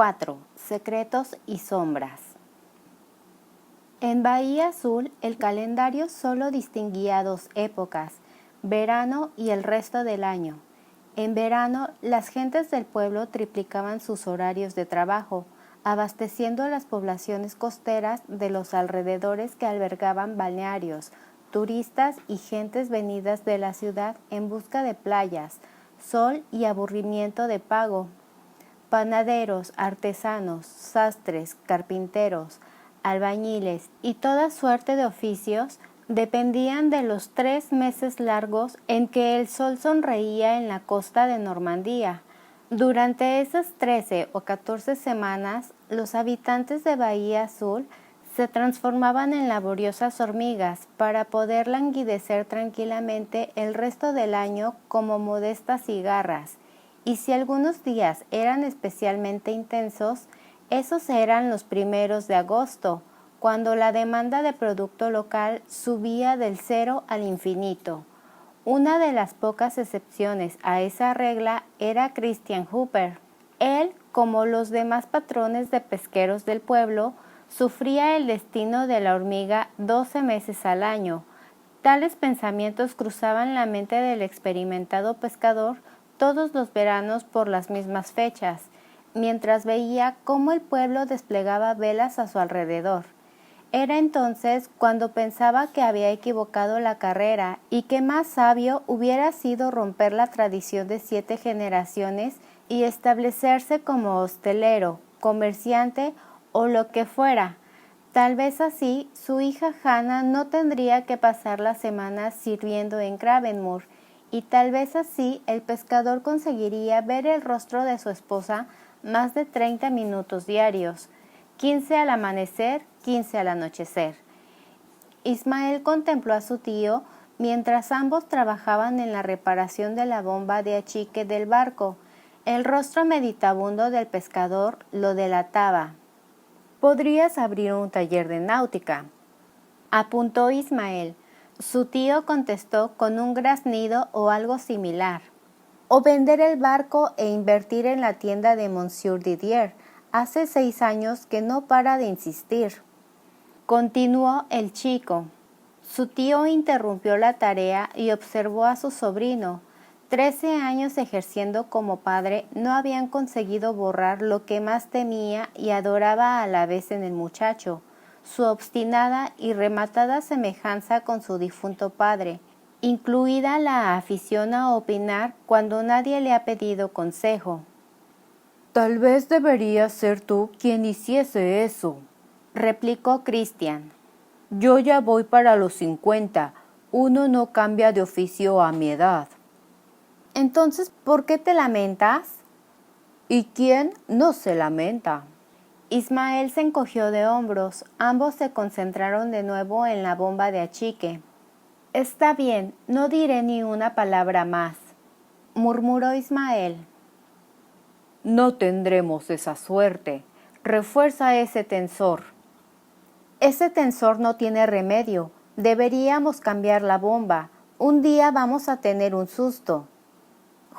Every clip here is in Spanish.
4. Secretos y sombras. En Bahía Azul el calendario solo distinguía dos épocas, verano y el resto del año. En verano las gentes del pueblo triplicaban sus horarios de trabajo, abasteciendo a las poblaciones costeras de los alrededores que albergaban balnearios, turistas y gentes venidas de la ciudad en busca de playas, sol y aburrimiento de pago. Panaderos, artesanos, sastres, carpinteros, albañiles y toda suerte de oficios dependían de los 3 meses largos en que el sol sonreía en la costa de Normandía. Durante esas 13 o 14 semanas, los habitantes de Bahía Azul se transformaban en laboriosas hormigas para poder languidecer tranquilamente el resto del año como modestas cigarras. Y si algunos días eran especialmente intensos, esos eran los primeros de agosto, cuando la demanda de producto local subía del 0 al infinito. Una de las pocas excepciones a esa regla era Christian Hooper. Él, como los demás patrones de pesqueros del pueblo, sufría el destino de la hormiga 12 meses al año. Tales pensamientos cruzaban la mente del experimentado pescador todos los veranos por las mismas fechas, mientras veía cómo el pueblo desplegaba velas a su alrededor. Era entonces cuando pensaba que había equivocado la carrera y que más sabio hubiera sido romper la tradición de 7 generaciones y establecerse como hostelero, comerciante o lo que fuera. Tal vez así su hija Hannah no tendría que pasar las semanas sirviendo en Cravenmoor, y tal vez así el pescador conseguiría ver el rostro de su esposa más de 30 minutos diarios, 15 al amanecer, 15 al anochecer. Ismael contempló a su tío mientras ambos trabajaban en la reparación de la bomba de achique del barco. El rostro meditabundo del pescador lo delataba. «Podrías abrir un taller de náutica», apuntó Ismael. Su tío contestó con un graznido o algo similar. «O vender el barco e invertir en la tienda de Monsieur Didier. Hace 6 años que no para de insistir», continuó el chico. Su tío interrumpió la tarea y observó a su sobrino. 13 años ejerciendo como padre no habían conseguido borrar lo que más temía y adoraba a la vez en el muchacho, su obstinada y rematada semejanza con su difunto padre, incluida la afición a opinar cuando nadie le ha pedido consejo. «Tal vez deberías ser tú quien hiciese eso», replicó Christian. «Yo ya voy para los 50, uno no cambia de oficio a mi edad». «Entonces, ¿por qué te lamentas?» «¿Y quién no se lamenta?» Ismael se encogió de hombros. Ambos se concentraron de nuevo en la bomba de achique. «Está bien, no diré ni una palabra más», murmuró Ismael. «No tendremos esa suerte. Refuerza ese tensor». «Ese tensor no tiene remedio. Deberíamos cambiar la bomba. Un día vamos a tener un susto».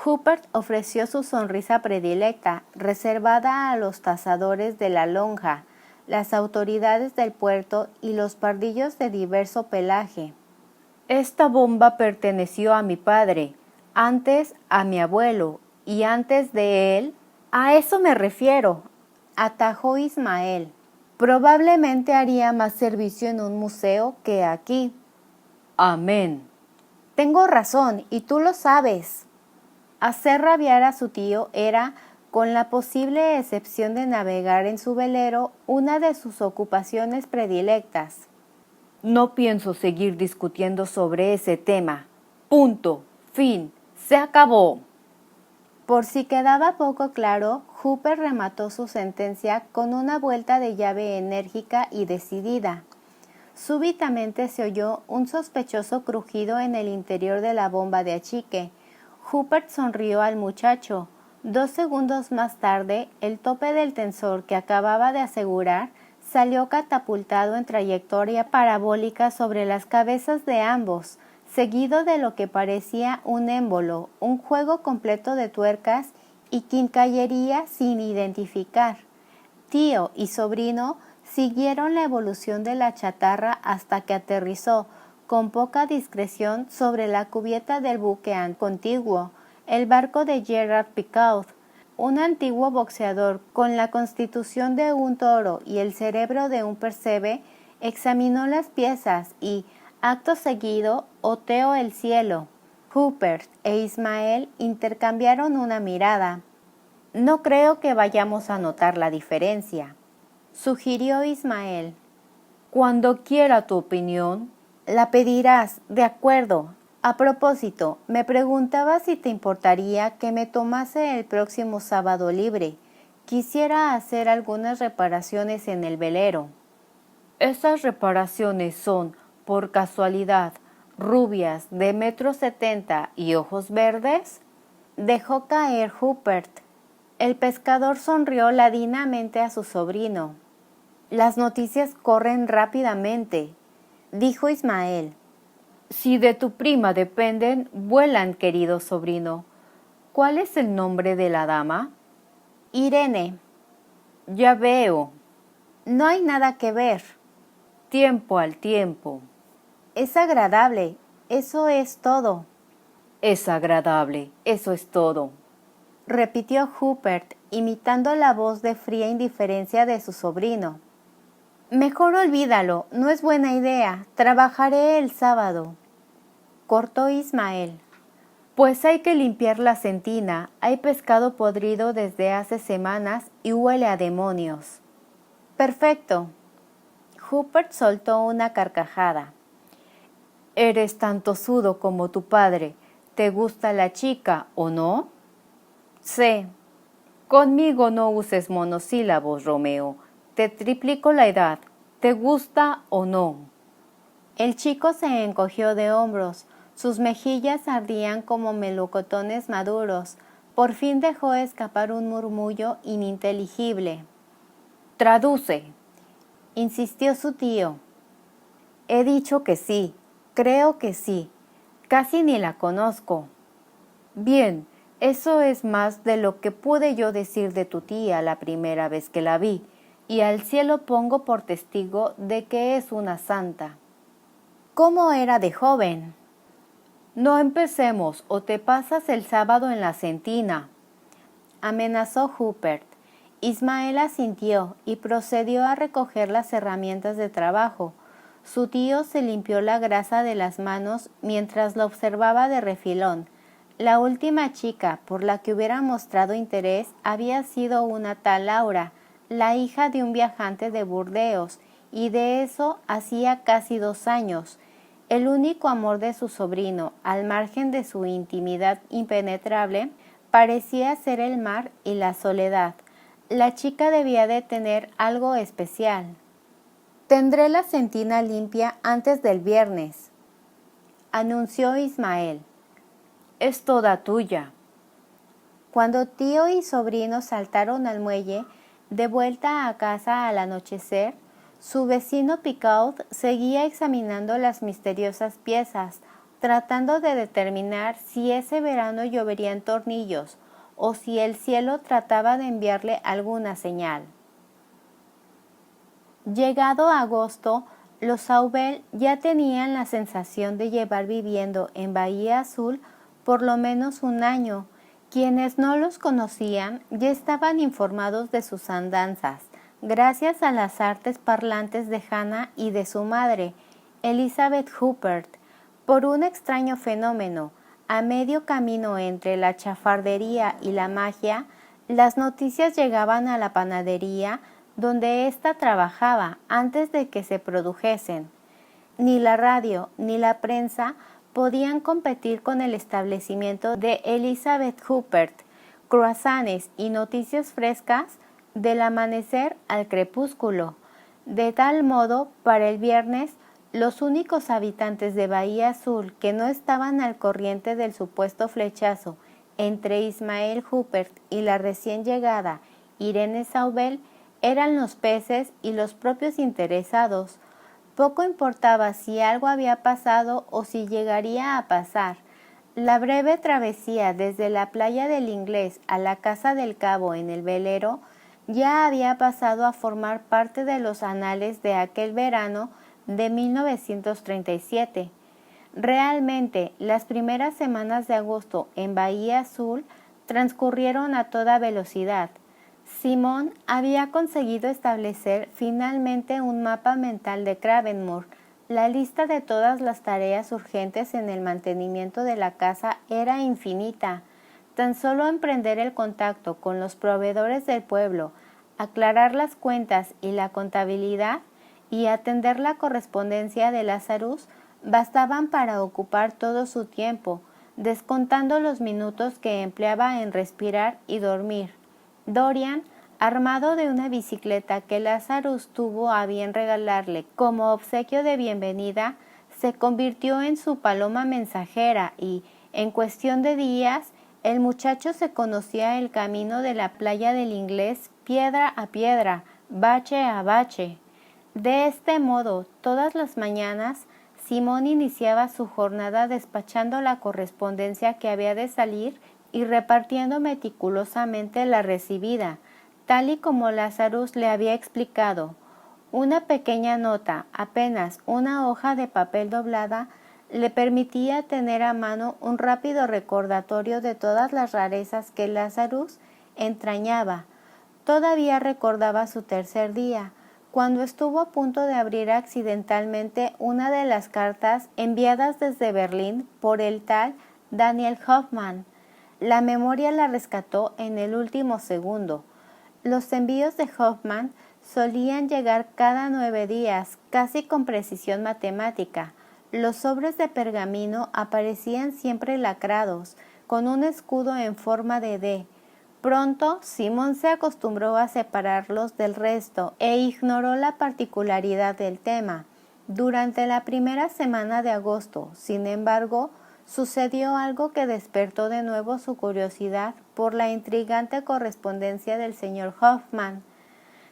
Hubert ofreció su sonrisa predilecta, reservada a los tasadores de la lonja, las autoridades del puerto y los pardillos de diverso pelaje. «Esta bomba perteneció a mi padre, antes a mi abuelo, y antes de él...» «A eso me refiero», atajó Ismael. «Probablemente haría más servicio en un museo que aquí». «Amén». «Tengo razón, y tú lo sabes». Hacer rabiar a su tío era, con la posible excepción de navegar en su velero, una de sus ocupaciones predilectas. «No pienso seguir discutiendo sobre ese tema. Punto. Fin. Se acabó». Por si quedaba poco claro, Hooper remató su sentencia con una vuelta de llave enérgica y decidida. Súbitamente se oyó un sospechoso crujido en el interior de la bomba de achique. Hooper sonrió al muchacho. 2 segundos más tarde, el tope del tensor que acababa de asegurar salió catapultado en trayectoria parabólica sobre las cabezas de ambos, seguido de lo que parecía un émbolo, un juego completo de tuercas y quincallería sin identificar. Tío y sobrino siguieron la evolución de la chatarra hasta que aterrizó con poca discreción sobre la cubierta del buque contiguo, el barco de Gerard Picaud. Un antiguo boxeador con la constitución de un toro y el cerebro de un percebe examinó las piezas y, acto seguido, oteó el cielo. Rupert e Ismael intercambiaron una mirada. No creo que vayamos a notar la diferencia, sugirió Ismael. Cuando quiera tu opinión, la pedirás, de acuerdo. A propósito, me preguntaba si te importaría que me tomase el próximo sábado libre. Quisiera hacer algunas reparaciones en el velero. ¿Esas reparaciones son, por casualidad, rubias de 1,70 m y ojos verdes? Dejó caer Rupert. El pescador sonrió ladinamente a su sobrino. Las noticias corren rápidamente, dijo Ismael. Si de tu prima dependen, vuelan, querido sobrino. ¿Cuál es el nombre de la dama? Irene. Ya veo. No hay nada que ver. Tiempo al tiempo. Es agradable, eso es todo. Es agradable, eso es todo, repitió Rupert, imitando la voz de fría indiferencia de su sobrino. Mejor olvídalo, no es buena idea, trabajaré el sábado. Cortó Ismael. Pues hay que limpiar la sentina, hay pescado podrido desde hace semanas y huele a demonios. Perfecto. Rupert soltó una carcajada. Eres tan tosudo como tu padre. ¿Te gusta la chica o no? Sí. Conmigo no uses monosílabos, Romeo. Te triplico la edad. ¿Te gusta o no? El chico se encogió de hombros. Sus mejillas ardían como melocotones maduros. Por fin dejó escapar un murmullo ininteligible. Traduce, insistió su tío. He dicho que sí, creo que sí. Casi ni la conozco. Bien, eso es más de lo que pude yo decir de tu tía la primera vez que la vi, y al cielo pongo por testigo de que es una santa. ¿Cómo era de joven? No empecemos, o te pasas el sábado en la sentina, amenazó Rupert. Ismael asintió y procedió a recoger las herramientas de trabajo. Su tío se limpió la grasa de las manos mientras lo observaba de refilón. La última chica por la que hubiera mostrado interés había sido una tal Laura, la hija de un viajante de Burdeos, y de eso hacía casi 2 años. El único amor de su sobrino, al margen de su intimidad impenetrable, parecía ser el mar y la soledad. La chica debía de tener algo especial. Tendré la sentina limpia antes del viernes, anunció Ismael. Es toda tuya. Cuando tío y sobrino saltaron al muelle, de vuelta a casa al anochecer, su vecino Picaud seguía examinando las misteriosas piezas, tratando de determinar si ese verano lloverían tornillos o si el cielo trataba de enviarle alguna señal. Llegado agosto, los Saubel ya tenían la sensación de llevar viviendo en Bahía Azul por lo menos 1 año. Quienes no los conocían ya estaban informados de sus andanzas, gracias a las artes parlantes de Hannah y de su madre, Elizabeth Rupert. Por un extraño fenómeno, a medio camino entre la chafardería y la magia, las noticias llegaban a la panadería donde ésta trabajaba antes de que se produjesen. Ni la radio ni la prensa podían competir con el establecimiento de Elizabeth Rupert, croissants y noticias frescas del amanecer al crepúsculo. De tal modo, para el viernes, los únicos habitantes de Bahía Azul que no estaban al corriente del supuesto flechazo entre Ismael Rupert y la recién llegada Irene Saubel eran los peces y los propios interesados. Poco importaba si algo había pasado o si llegaría a pasar. La breve travesía desde la playa del Inglés a la casa del cabo en el velero ya había pasado a formar parte de los anales de aquel verano de 1937. Realmente, las primeras semanas de agosto en Bahía Azul transcurrieron a toda velocidad. Simón había conseguido establecer finalmente un mapa mental de Cravenmoor. La lista de todas las tareas urgentes en el mantenimiento de la casa era infinita. Tan solo emprender el contacto con los proveedores del pueblo, aclarar las cuentas y la contabilidad, y atender la correspondencia de Lazarus bastaban para ocupar todo su tiempo, descontando los minutos que empleaba en respirar y dormir. Dorian, armado de una bicicleta que Lazarus tuvo a bien regalarle como obsequio de bienvenida, se convirtió en su paloma mensajera y, en cuestión de días, el muchacho se conocía el camino de la playa del Inglés piedra a piedra, bache a bache. De este modo, todas las mañanas, Simón iniciaba su jornada despachando la correspondencia que había de salir y repartiendo meticulosamente la recibida, tal y como Lazarus le había explicado. Una pequeña nota, apenas una hoja de papel doblada, le permitía tener a mano un rápido recordatorio de todas las rarezas que Lazarus entrañaba. Todavía recordaba su tercer día, cuando estuvo a punto de abrir accidentalmente una de las cartas enviadas desde Berlín por el tal Daniel Hoffman. La memoria la rescató en el último segundo. Los envíos de Hoffman solían llegar cada 9 días, casi con precisión matemática. Los sobres de pergamino aparecían siempre lacrados, con un escudo en forma de D. Pronto, Simón se acostumbró a separarlos del resto e ignoró la particularidad del tema. Durante la primera semana de agosto, sin embargo, sucedió algo que despertó de nuevo su curiosidad por la intrigante correspondencia del señor Hoffman.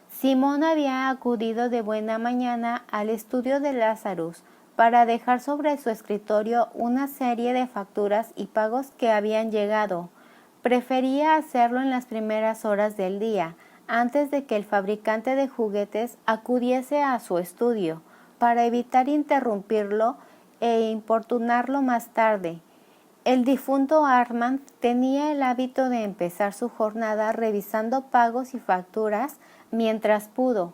Simón había acudido de buena mañana al estudio de Lazarus para dejar sobre su escritorio una serie de facturas y pagos que habían llegado. Prefería hacerlo en las primeras horas del día, antes de que el fabricante de juguetes acudiese a su estudio, para evitar interrumpirlo e importunarlo más tarde. El difunto Armand tenía el hábito de empezar su jornada revisando pagos y facturas mientras pudo.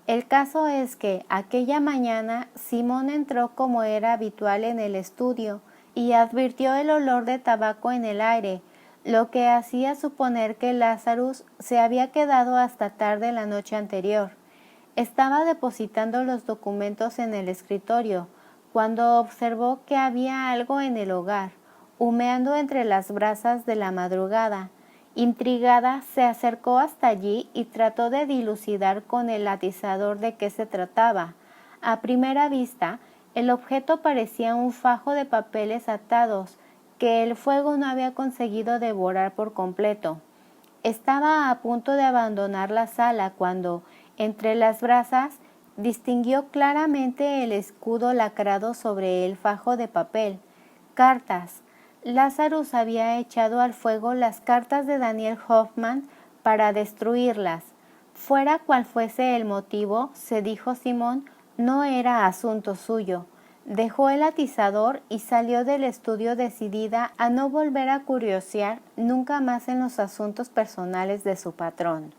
El caso es que aquella mañana Simón entró como era habitual en el estudio y advirtió el olor de tabaco en el aire, lo que hacía suponer que Lazarus se había quedado hasta tarde la noche anterior. Estaba depositando los documentos en el escritorio, cuando observó que había algo en el hogar, humeando entre las brasas de la madrugada. Intrigada, se acercó hasta allí y trató de dilucidar con el atizador de qué se trataba. A primera vista, el objeto parecía un fajo de papeles atados, que el fuego no había conseguido devorar por completo. Estaba a punto de abandonar la sala cuando, entre las brasas, distinguió claramente el escudo lacrado sobre el fajo de papel. Cartas. Lazarus había echado al fuego las cartas de Daniel Hoffman para destruirlas. Fuera cual fuese el motivo, se dijo Simón, no era asunto suyo. Dejó el atizador y salió del estudio decidida a no volver a curiosear nunca más en los asuntos personales de su patrón.